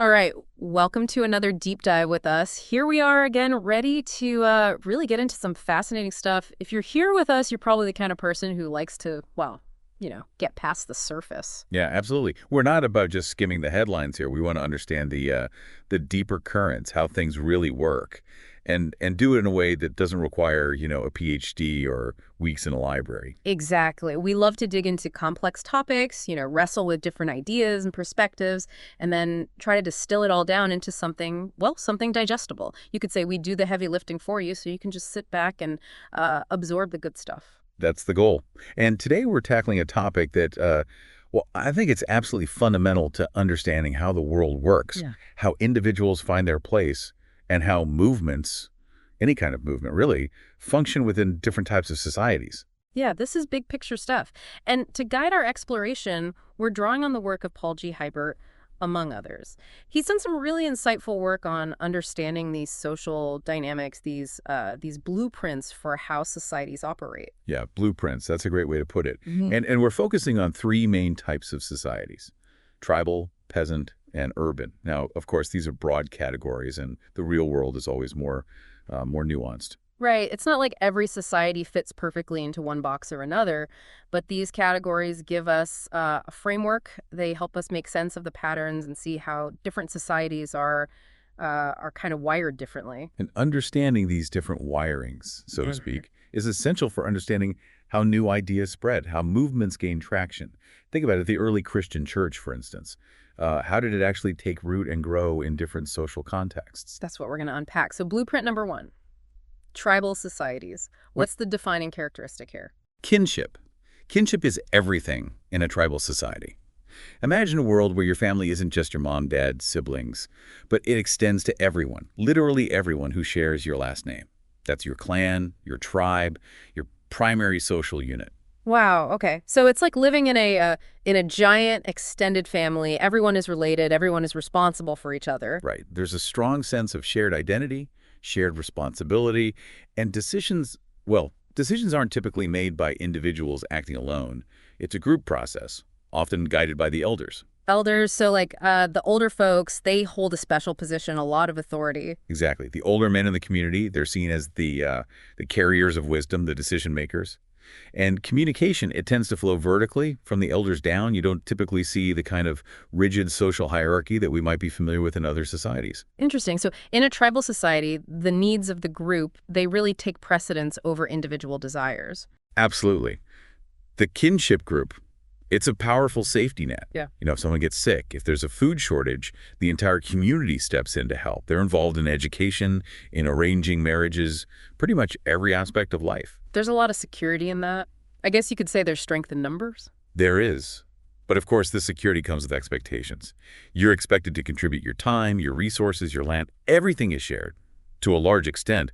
All right, welcome to another deep dive with us. Here we are again, ready to really get into some fascinating stuff. If you're here with us, you're probably the kind of person who likes to, well, get past the surface. Yeah, absolutely. We're not about just skimming the headlines here. We want to understand the deeper currents, how things really work, and do it in a way that doesn't require, a PhD or weeks in a library. Exactly. We love to dig into complex topics, wrestle with different ideas and perspectives, and then try to distill it all down into something, well, something digestible. You could say we do the heavy lifting for you so you can just sit back and absorb the good stuff. That's the goal. And today we're tackling a topic that, well, I think it's absolutely fundamental to understanding how the world works, Yeah. how individuals find their place, and how movements, any kind of movement really, function within different types of societies. Yeah, this is big picture stuff. And to guide our exploration, we're drawing on the work of Paul G. Hiebert, among others. He's done some really insightful work on understanding these social dynamics, these blueprints for how societies operate. Yeah, blueprints. That's a great way to put it. Mhm. And we're focusing on three main types of societies: tribal, peasant, and urban. Now, of course, these are broad categories, and the real world is always more nuanced. Right. It's not like every society fits perfectly into one box or another, but these categories give us a framework. They help us make sense of the patterns and see how different societies are kind of wired differently. And understanding these different wirings, so to Mhm. speak, is essential for understanding how new ideas spread, how movements gain traction. Think about it, the early Christian church, for instance. How did it actually take root and grow in different social contexts? That's what we're going to unpack. So blueprint number one, tribal societies. What's the defining characteristic here? Kinship. Kinship is everything in a tribal society. Imagine a world where your family isn't just your mom, dad, siblings, but it extends to everyone, literally everyone who shares your last name. That's your clan, your tribe, your primary social unit. Wow, okay. So it's like living in a giant extended family. Everyone is related, everyone is responsible for each other. Right. There's a strong sense of shared identity, shared responsibility, and decisions aren't typically made by individuals acting alone. It's a group process, often guided by the elders. Elders, so like the older folks, they hold a special position, a lot of authority. Exactly. The older men in the community, they're seen as the carriers of wisdom, the decision makers. And communication, it tends to flow vertically from the elders down. You don't typically see the kind of rigid social hierarchy that we might be familiar with in other societies. Interesting. So in a tribal society, the needs of the group, they really take precedence over individual desires. Absolutely. The kinship group, it's a powerful safety net. Yeah. If someone gets sick, if there's a food shortage, the entire community steps in to help. They're involved in education, in arranging marriages, pretty much every aspect of life. There's a lot of security in that. I guess you could say there's strength in numbers. There is. But of course, this security comes with expectations. You're expected to contribute your time, your resources, your land. Everything is shared to a large extent.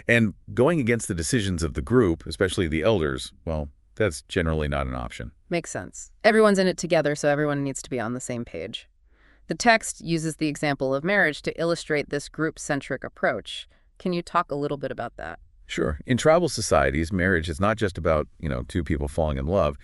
And going against the decisions of the group, especially the elders, well, that's generally not an option. Makes sense. Everyone's in it together, so everyone needs to be on the same page. The text uses the example of marriage to illustrate this group-centric approach. Can you talk a little bit about that? Sure. In tribal societies, marriage is not just about, two people falling in love.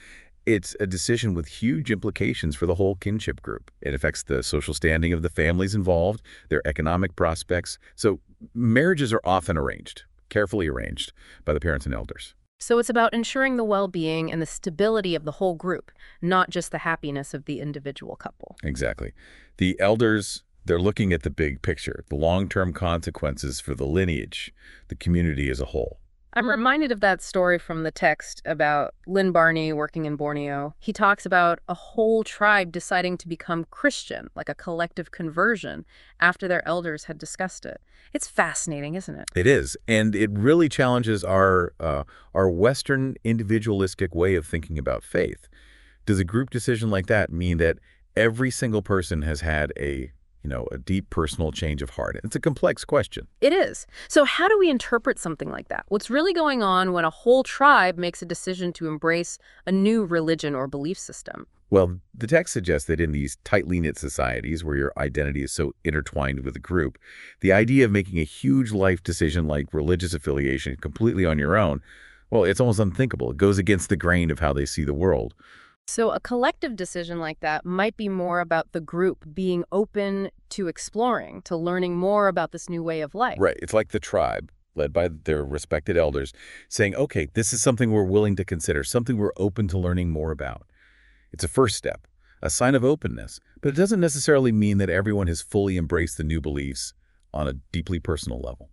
It's a decision with huge implications for the whole kinship group. It affects the social standing of the families involved, their economic prospects. So marriages are often arranged, carefully arranged by the parents and elders. So it's about ensuring the well-being and the stability of the whole group, not just the happiness of the individual couple. Exactly. The elders, they're looking at the big picture, the long-term consequences for the lineage, the community as a whole. I'm reminded of that story from the text about Lynn Barney working in Borneo. He talks about a whole tribe deciding to become Christian, like a collective conversion, after their elders had discussed it. It's fascinating, isn't it? It is, and it really challenges our Western individualistic way of thinking about faith. Does a group decision like that mean that every single person has had a deep personal change of heart? It's a complex question. It is. So how do we interpret something like that? What's really going on when a whole tribe makes a decision to embrace a new religion or belief system? Well, the text suggests that in these tightly knit societies where your identity is so intertwined with the group, the idea of making a huge life decision like religious affiliation completely on your own, well, it's almost unthinkable. It goes against the grain of how they see the world. So a collective decision like that might be more about the group being open to exploring, to learning more about this new way of life. Right. It's like the tribe, led by their respected elders, saying, okay, this is something we're willing to consider, something we're open to learning more about. It's a first step, a sign of openness, but it doesn't necessarily mean that everyone has fully embraced the new beliefs on a deeply personal level.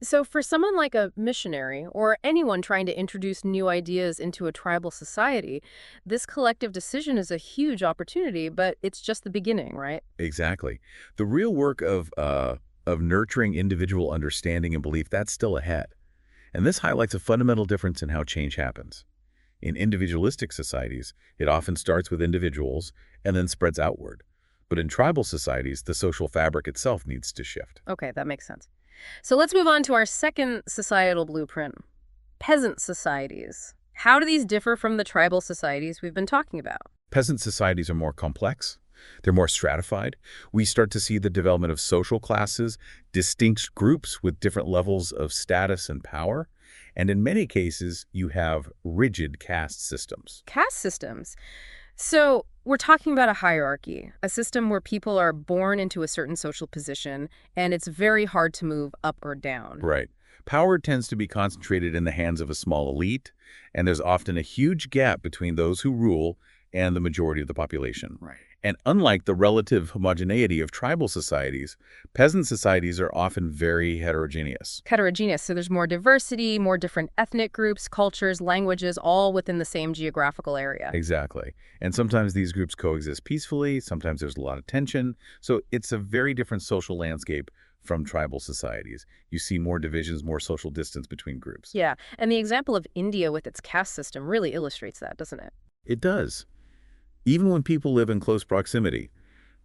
So for someone like a missionary or anyone trying to introduce new ideas into a tribal society, this collective decision is a huge opportunity, but it's just the beginning, right? Exactly. The real work of nurturing individual understanding and belief, that's still ahead. And this highlights a fundamental difference in how change happens. In individualistic societies, it often starts with individuals and then spreads outward. But in tribal societies, the social fabric itself needs to shift. Okay, that makes sense. So let's move on to our second societal blueprint, peasant societies. How do these differ from the tribal societies we've been talking about? Peasant societies are more complex. They're more stratified. We start to see the development of social classes, distinct groups with different levels of status and power. And in many cases, you have rigid caste systems. Caste systems. So we're talking about a hierarchy, a system where people are born into a certain social position, and it's very hard to move up or down. Right. Power tends to be concentrated in the hands of a small elite, and there's often a huge gap between those who rule and the majority of the population. Right. And unlike the relative homogeneity of tribal societies, peasant societies are often very heterogeneous. Heterogeneous, so there's more diversity, more different ethnic groups, cultures, languages, all within the same geographical area. Exactly. And sometimes these groups coexist peacefully, sometimes there's a lot of tension. So it's a very different social landscape from tribal societies. You see more divisions, more social distance between groups. Yeah, and the example of India with its caste system really illustrates that, doesn't it? It does. Even when people live in close proximity,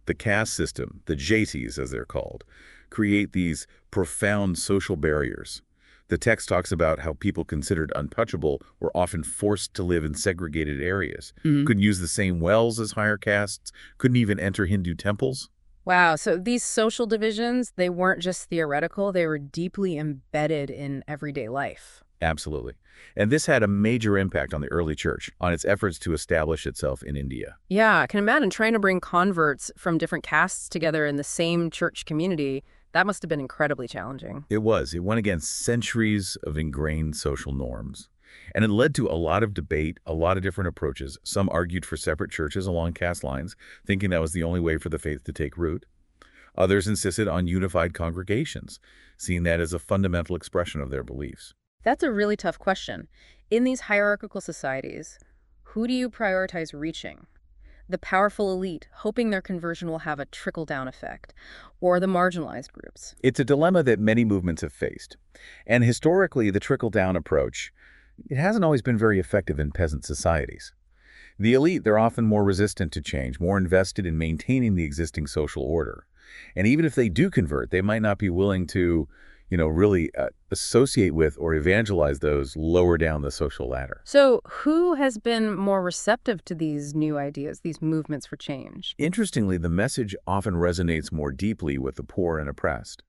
the caste system, the jatis as they're called, create these profound social barriers. The text talks about how people considered untouchable were often forced to live in segregated areas, couldn't use the same wells as higher castes, couldn't even enter Hindu temples. Wow, so these social divisions, they weren't just theoretical, they were deeply embedded in everyday life. Absolutely. And this had a major impact on the early church, on its efforts to establish itself in India. Yeah, I can imagine trying to bring converts from different castes together in the same church community. That must have been incredibly challenging. It was. It went against centuries of ingrained social norms. And it led to a lot of debate, a lot of different approaches. Some argued for separate churches along caste lines, thinking that was the only way for the faith to take root. Others insisted on unified congregations, seeing that as a fundamental expression of their beliefs. That's a really tough question. In these hierarchical societies, who do you prioritize reaching? The powerful elite, hoping their conversion will have a trickle-down effect, or the marginalized groups? It's a dilemma that many movements have faced. And historically, the trickle-down approach, it hasn't always been very effective in peasant societies. The elite, they're often more resistant to change, more invested in maintaining the existing social order. And even if they do convert, they might not be willing to, really associate with or evangelize those lower down the social ladder. So who has been more receptive to these new ideas, these movements for change? Interestingly, the message often resonates more deeply with the poor and oppressed.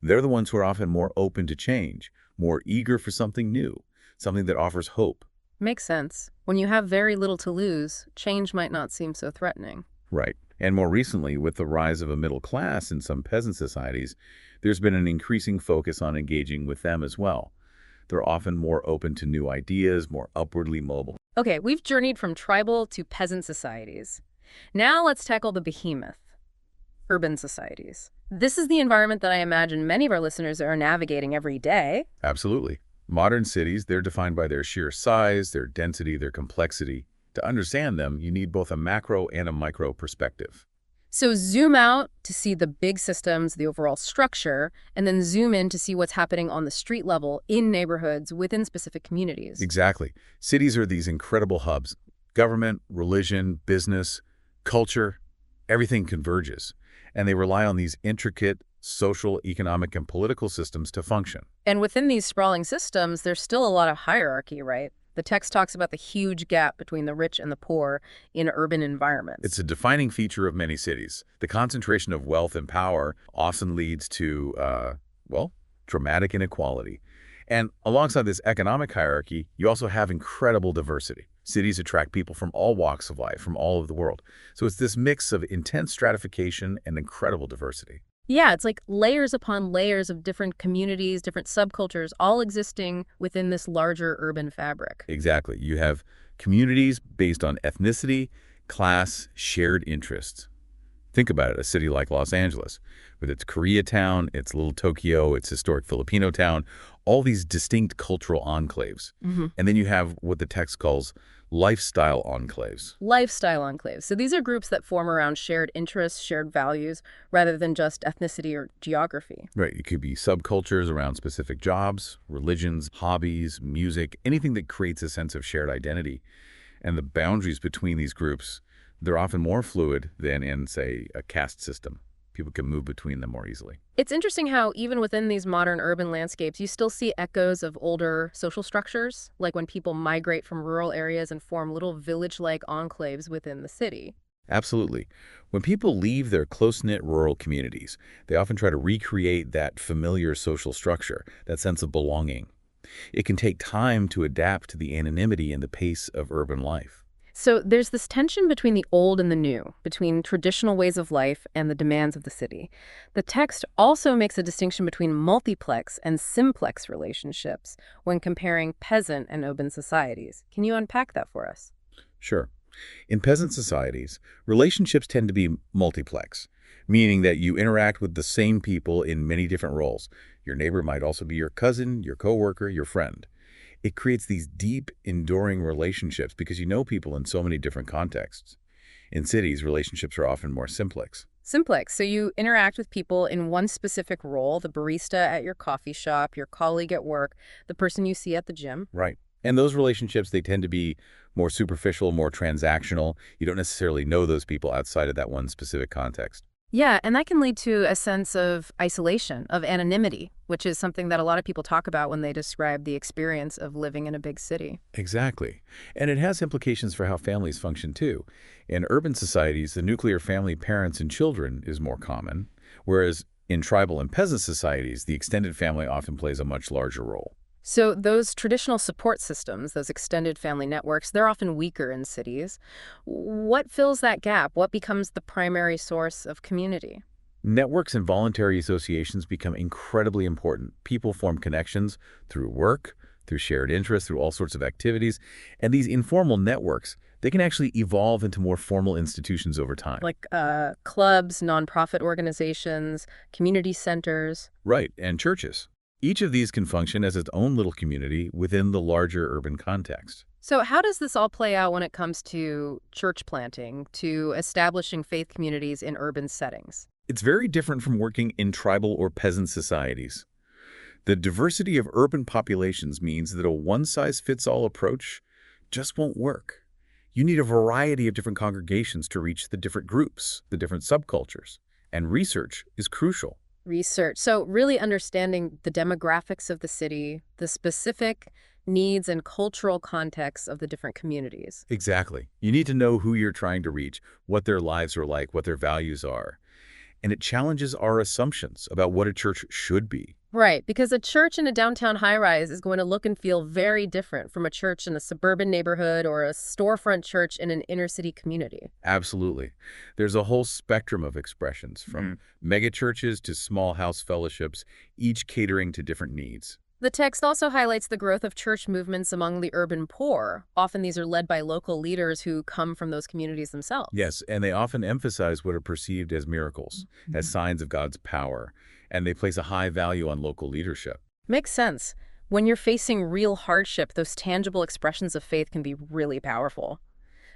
They're the ones who are often more open to change, more eager for something new, something that offers hope. Makes sense. When you have very little to lose, change might not seem so threatening. Right. And more recently, with the rise of a middle class in some peasant societies, there's been an increasing focus on engaging with them as well. They're often more open to new ideas, more upwardly mobile. Okay, we've journeyed from tribal to peasant societies. Now let's tackle the behemoth, urban societies. This is the environment that I imagine many of our listeners are navigating every day. Absolutely. Modern cities, they're defined by their sheer size, their density, their complexity. To understand them, you need both a macro and a micro perspective. So zoom out to see the big systems, the overall structure, and then zoom in to see what's happening on the street level, in neighborhoods, within specific communities. Exactly. Cities are these incredible hubs. Government, religion, business, culture, everything converges. And they rely on these intricate social, economic, and political systems to function. And within these sprawling systems, there's still a lot of hierarchy, right? The text talks about the huge gap between the rich and the poor in urban environments. It's a defining feature of many cities. The concentration of wealth and power often leads to, dramatic inequality. And alongside this economic hierarchy, you also have incredible diversity. Cities attract people from all walks of life, from all over the world. So it's this mix of intense stratification and incredible diversity. Yeah, it's like layers upon layers of different communities, different subcultures, all existing within this larger urban fabric. Exactly. You have communities based on ethnicity, class, shared interests. Think about it, a city like Los Angeles, with its Koreatown, its Little Tokyo, its historic Filipino town, all these distinct cultural enclaves. Hmm. And then you have what the text calls lifestyle enclaves. Lifestyle enclaves. So these are groups that form around shared interests, shared values, rather than just ethnicity or geography. Right, it could be subcultures around specific jobs, religions, hobbies, music, anything that creates a sense of shared identity. And the boundaries between these groups, they're often more fluid than in, say, a caste system. People can move between them more easily. It's interesting how even within these modern urban landscapes, you still see echoes of older social structures, like when people migrate from rural areas and form little village-like enclaves within the city. Absolutely. When people leave their close-knit rural communities, they often try to recreate that familiar social structure, that sense of belonging. It can take time to adapt to the anonymity and the pace of urban life. So there's this tension between the old and the new, between traditional ways of life and the demands of the city. The text also makes a distinction between multiplex and simplex relationships when comparing peasant and urban societies. Can you unpack that for us? Sure. In peasant societies, relationships tend to be multiplex, meaning that you interact with the same people in many different roles. Your neighbor might also be your cousin, your coworker, your friend. It creates these deep, enduring relationships because you know people in so many different contexts. In cities, relationships are often more simplex. Simplex. So you interact with people in one specific role, the barista at your coffee shop, your colleague at work, the person you see at the gym. Right. And those relationships, they tend to be more superficial, more transactional. You don't necessarily know those people outside of that one specific context. Yeah, and that can lead to a sense of isolation, of anonymity, which is something that a lot of people talk about when they describe the experience of living in a big city. Exactly. And it has implications for how families function too. In urban societies, the nuclear family, parents and children, is more common, whereas in tribal and peasant societies, the extended family often plays a much larger role. So those traditional support systems, those extended family networks, they're often weaker in cities. What fills that gap? What becomes the primary source of community? Networks and voluntary associations become incredibly important. People form connections through work, through shared interests, through all sorts of activities. And these informal networks, they can actually evolve into more formal institutions over time. Like clubs, nonprofit organizations, community centers. Right, and churches. Each of these can function as its own little community within the larger urban context. So how does this all play out when it comes to church planting, to establishing faith communities in urban settings? It's very different from working in tribal or peasant societies. The diversity of urban populations means that a one-size-fits-all approach just won't work. You need a variety of different congregations to reach the different groups, the different subcultures, and research is crucial. Research. So really understanding the demographics of the city, the specific needs and cultural contexts of the different communities. Exactly. You need to know who you're trying to reach, what their lives are like, what their values are. And it challenges our assumptions about what a church should be. Right, because a church in a downtown high-rise is going to look and feel very different from a church in a suburban neighborhood or a storefront church in an inner-city community. Absolutely. There's a whole spectrum of expressions, from megachurches to small house fellowships, each catering to different needs. The text also highlights the growth of church movements among the urban poor. Often these are led by local leaders who come from those communities themselves. Yes, and they often emphasize what are perceived as miracles, as signs of God's power, and they place a high value on local leadership. Makes sense. When you're facing real hardship, those tangible expressions of faith can be really powerful.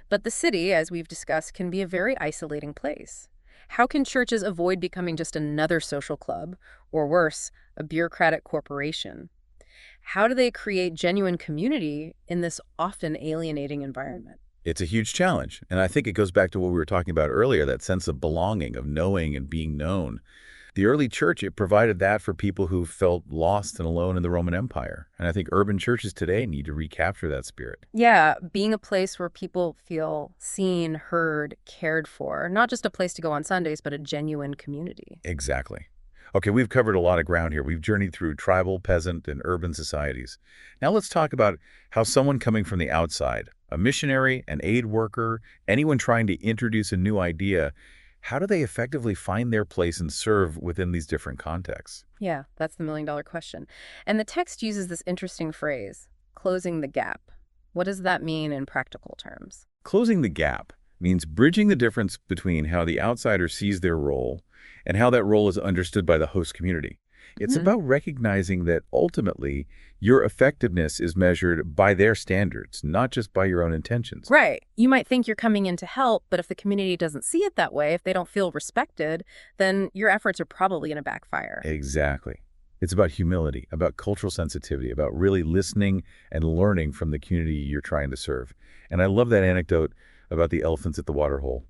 But the city, as we've discussed, can be a very isolating place. How can churches avoid becoming just another social club, or worse, a bureaucratic corporation? How do they create genuine community in this often alienating environment? It's a huge challenge, and I think it goes back to what we were talking about earlier, that sense of belonging, of knowing and being known. The early church, it provided that for people who felt lost and alone in the Roman Empire. And I think urban churches today need to recapture that spirit. Yeah, being a place where people feel seen, heard, cared for, not just a place to go on Sundays, but a genuine community. Exactly. Okay, we've covered a lot of ground here. We've journeyed through tribal, peasant, and urban societies. Now let's talk about how someone coming from the outside, a missionary, an aid worker, anyone trying to introduce a new idea, how do they effectively find their place and serve within these different contexts? Yeah, that's the million-dollar question. And the text uses this interesting phrase, closing the gap. What does that mean in practical terms? Closing the gap means bridging the difference between how the outsider sees their role and how that role is understood by the host community. It's Mhm. about recognizing that ultimately your effectiveness is measured by their standards, not just by your own intentions. Right. You might think you're coming in to help, but if the community doesn't see it that way, if they don't feel respected, then your efforts are probably going to backfire. Exactly. It's about humility, about cultural sensitivity, about really listening and learning from the community you're trying to serve. And I love that anecdote about the elephants at the water hole.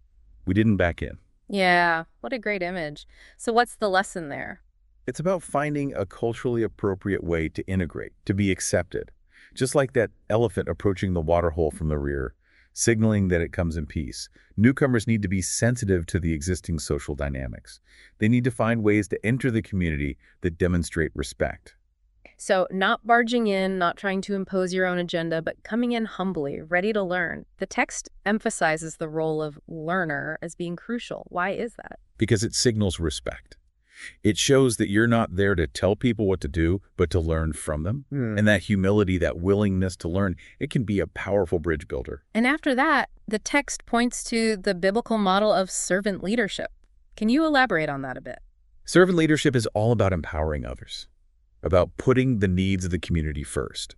We didn't back in. Yeah, what a great image. So what's the lesson there? It's about finding a culturally appropriate way to integrate, to be accepted. Just like that elephant approaching the water hole from the rear, signaling that it comes in peace. Newcomers need to be sensitive to the existing social dynamics. They need to find ways to enter the community that demonstrate respect. So, not barging in, not trying to impose your own agenda, but coming in humbly, ready to learn. The text emphasizes the role of learner as being crucial. Why is that? Because it signals respect. It shows that you're not there to tell people what to do, but to learn from them. And that humility, that willingness to learn, it can be a powerful bridge builder. And after that, the text points to the biblical model of servant leadership. Can you elaborate on that a bit? Servant leadership is all about empowering others, about putting the needs of the community first.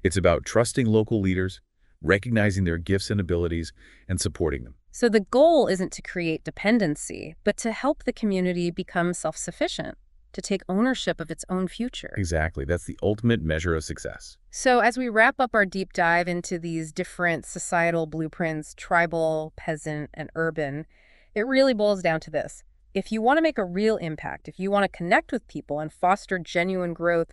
It's about trusting local leaders, recognizing their gifts and abilities, and supporting them. So the goal isn't to create dependency, but to help the community become self-sufficient, to take ownership of its own future. Exactly. That's the ultimate measure of success. So as we wrap up our deep dive into these different societal blueprints, tribal, peasant, and urban, it really boils down to this. If you want to make a real impact, if you want to connect with people and foster genuine growth,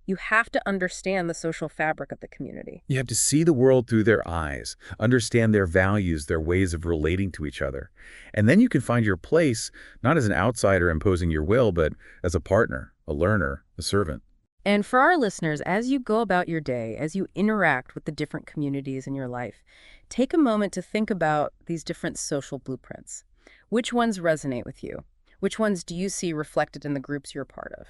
you have to understand the social fabric of the community. You have to see the world through their eyes, understand their values, their ways of relating to each other. And then you can find your place, not as an outsider imposing your will, but as a partner, a learner, a servant. And for our listeners, as you go about your day, as you interact with the different communities in your life, take a moment to think about these different social blueprints. Which ones resonate with you? Which ones do you see reflected in the groups you're part of?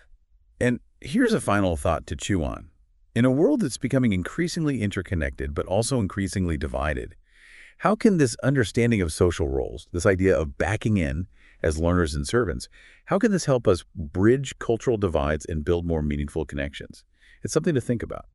And here's a final thought to chew on. In a world that's becoming increasingly interconnected, but also increasingly divided, how can this understanding of social roles, this idea of backing in as learners and servants, how can this help us bridge cultural divides and build more meaningful connections? It's something to think about.